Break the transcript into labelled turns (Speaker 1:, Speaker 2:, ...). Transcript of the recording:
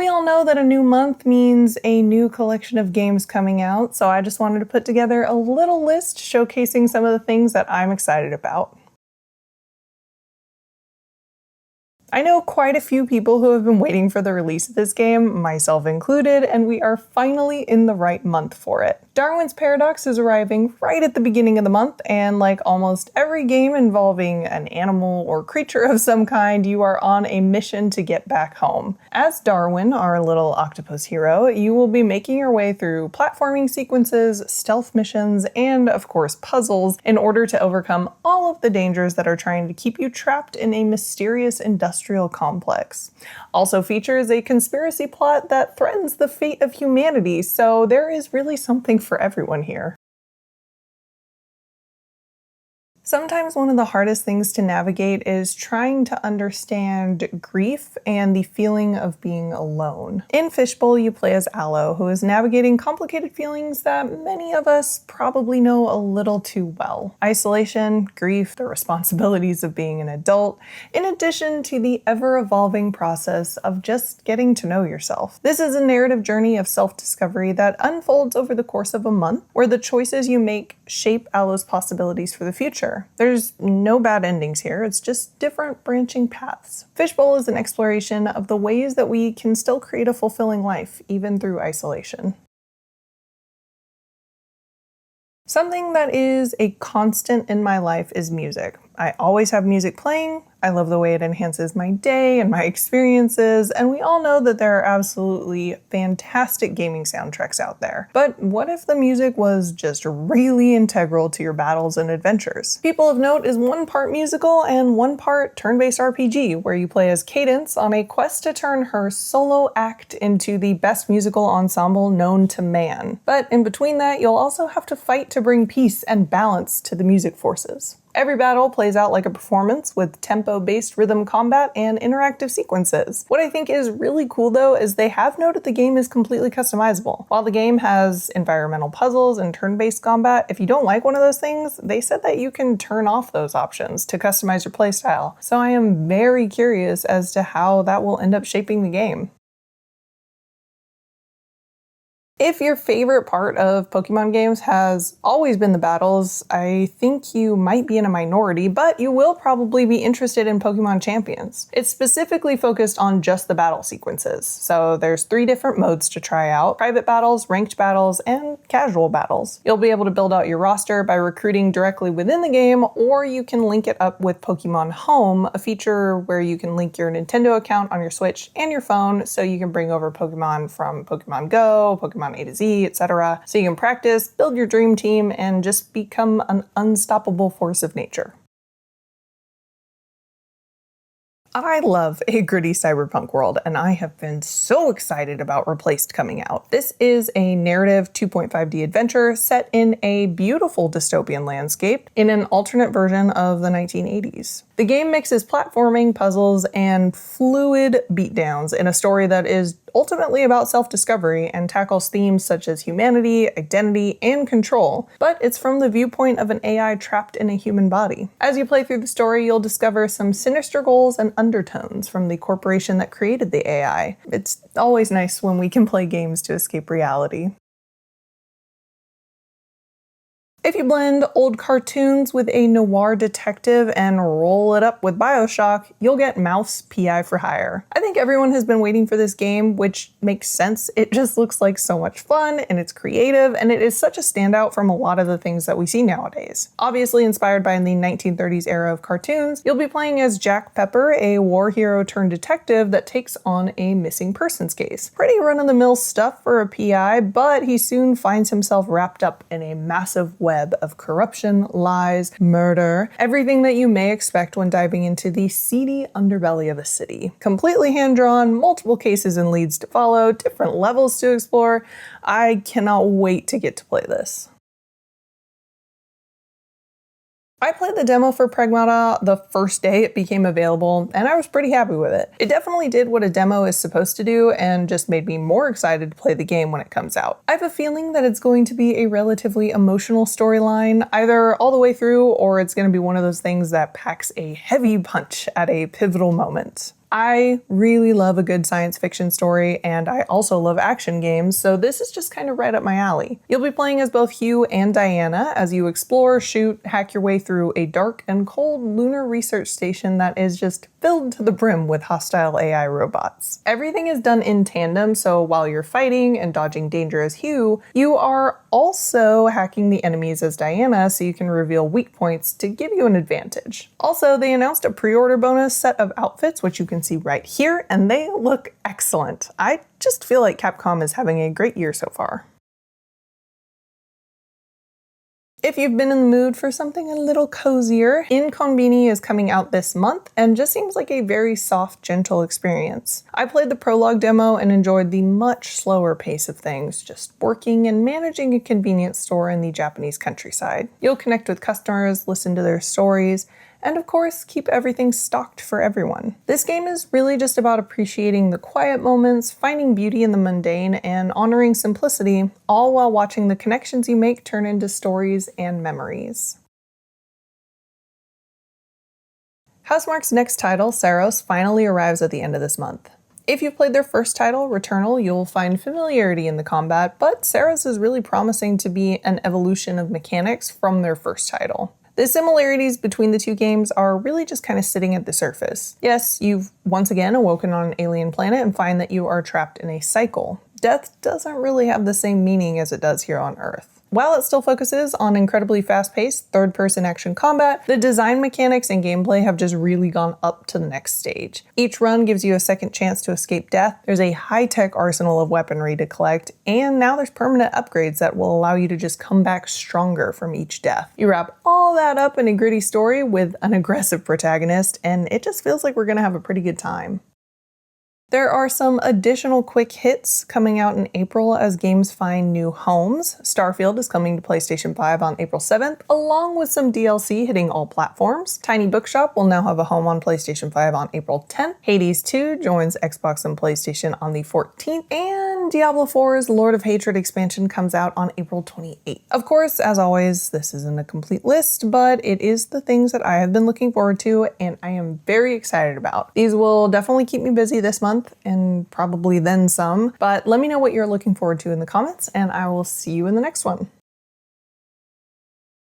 Speaker 1: We all know that a new month means a new collection of games coming out, so I just wanted to put together a little list showcasing some of the things that I'm excited about. I know quite a few people who have been waiting for the release of this game, myself included, and we are finally in the right month for it. Darwin's Paradox is arriving right at the beginning of the month, and like almost every game involving an animal or creature of some kind, you are on a mission to get back home. As Darwin, our little octopus hero, you will be making your way through platforming sequences, stealth missions, and of course puzzles in order to overcome all of the dangers that are trying to keep you trapped in a mysterious industrial complex. Also features a conspiracy plot that threatens the fate of humanity, so there is really something for everyone here. Sometimes one of the hardest things to navigate is trying to understand grief and the feeling of being alone. In Fishbowl, you play as Aloe, who is navigating complicated feelings that many of us probably know a little too well. Isolation, grief, the responsibilities of being an adult, in addition to the ever-evolving process of just getting to know yourself. This is a narrative journey of self-discovery that unfolds over the course of a month, where the choices you make shape Aloe's possibilities for the future. There's no bad endings here, it's just different branching paths. Fishbowl is an exploration of the ways that we can still create a fulfilling life, even through isolation. Something that is a constant in my life is music. I always have music playing. I love the way it enhances my day and my experiences, and we all know that there are absolutely fantastic gaming soundtracks out there. But what if the music was just really integral to your battles and adventures? People of Note is one part musical and one part turn-based RPG, where you play as Cadence on a quest to turn her solo act into the best musical ensemble known to man. But in between that, you'll also have to fight to bring peace and balance to the music forces. Every battle plays out like a performance with tempo-based rhythm combat and interactive sequences. What I think is really cool though is they have noted the game is completely customizable. While the game has environmental puzzles and turn-based combat, if you don't like one of those things, they said that you can turn off those options to customize your playstyle. So I am very curious as to how that will end up shaping the game. If your favorite part of Pokemon games has always been the battles, I think you might be in a minority, but you will probably be interested in Pokemon Champions. It's specifically focused on just the battle sequences, so there's 3 different modes to try out: private battles, ranked battles, and casual battles. You'll be able to build out your roster by recruiting directly within the game, or you can link it up with Pokemon Home, a feature where you can link your Nintendo account on your Switch and your phone so you can bring over Pokemon from Pokemon Go, Pokemon A to Z, etc. So you can practice, build your dream team, and just become an unstoppable force of nature. I love a gritty cyberpunk world, and I have been so excited about Replaced coming out. This is a narrative 2.5D adventure set in a beautiful dystopian landscape in an alternate version of the 1980s. The game mixes platforming, puzzles, and fluid beatdowns in a story that is ultimately about self-discovery and tackles themes such as humanity, identity, and control, but it's from the viewpoint of an AI trapped in a human body. As you play through the story, you'll discover some sinister goals and undertones from the corporation that created the AI. It's always nice when we can play games to escape reality. If you blend old cartoons with a noir detective and roll it up with BioShock, you'll get Mouth's PI for Hire. I think everyone has been waiting for this game, which makes sense. It just looks like so much fun, and it's creative, and it is such a standout from a lot of the things that we see nowadays. Obviously inspired by the 1930s era of cartoons, you'll be playing as Jack Pepper, a war hero turned detective that takes on a missing persons case. Pretty run-of-the-mill stuff for a PI, but he soon finds himself wrapped up in a massive web of corruption, lies, murder, everything that you may expect when diving into the seedy underbelly of a city. Completely hand-drawn, multiple cases and leads to follow, different levels to explore. I cannot wait to get to play this. I played the demo for Pragmata the first day it became available, and I was pretty happy with it. It definitely did what a demo is supposed to do and just made me more excited to play the game when it comes out. I have a feeling that it's going to be a relatively emotional storyline, either all the way through, or it's going to be one of those things that packs a heavy punch at a pivotal moment. I really love a good science fiction story, and I also love action games, so this is just kind of right up my alley. You'll be playing as both Hugh and Diana as you explore, shoot, hack your way through a dark and cold lunar research station that is just filled to the brim with hostile AI robots. Everything is done in tandem, so while you're fighting and dodging danger as Hugh, you are also hacking the enemies as Diana so you can reveal weak points to give you an advantage. Also, they announced a pre-order bonus set of outfits, which you can see right here, and they look excellent. I just feel like Capcom is having a great year so far. If you've been in the mood for something a little cozier, InKonbini is coming out this month and just seems like a very soft, gentle experience. I played the prologue demo and enjoyed the much slower pace of things, just working and managing a convenience store in the Japanese countryside. You'll connect with customers, listen to their stories, and of course, keep everything stocked for everyone. This game is really just about appreciating the quiet moments, finding beauty in the mundane, and honoring simplicity, all while watching the connections you make turn into stories and memories. Housemarque's next title, Saros, finally arrives at the end of this month. If you've played their first title, Returnal, you'll find familiarity in the combat, but Saros is really promising to be an evolution of mechanics from their first title. The similarities between the two games are really just kind of sitting at the surface. Yes, you've once again awoken on an alien planet and find that you are trapped in a cycle. Death doesn't really have the same meaning as it does here on Earth. While it still focuses on incredibly fast-paced, third-person action combat, the design mechanics and gameplay have just really gone up to the next stage. Each run gives you a second chance to escape death, there's a high-tech arsenal of weaponry to collect, and now there's permanent upgrades that will allow you to just come back stronger from each death. You wrap all that up in a gritty story with an aggressive protagonist, and it just feels like we're gonna have a pretty good time. There are some additional quick hits coming out in April as games find new homes. Starfield is coming to PlayStation 5 on April 7th, along with some DLC hitting all platforms. Tiny Bookshop will now have a home on PlayStation 5 on April 10th. Hades 2 joins Xbox and PlayStation on the 14th, and Diablo 4's Lord of Hatred expansion comes out on April 28th. Of course, as always, this isn't a complete list, but it is the things that I have been looking forward to and I am very excited about. These will definitely keep me busy this month, and probably then some, but let me know what you're looking forward to in the comments, and I will see you in the next one.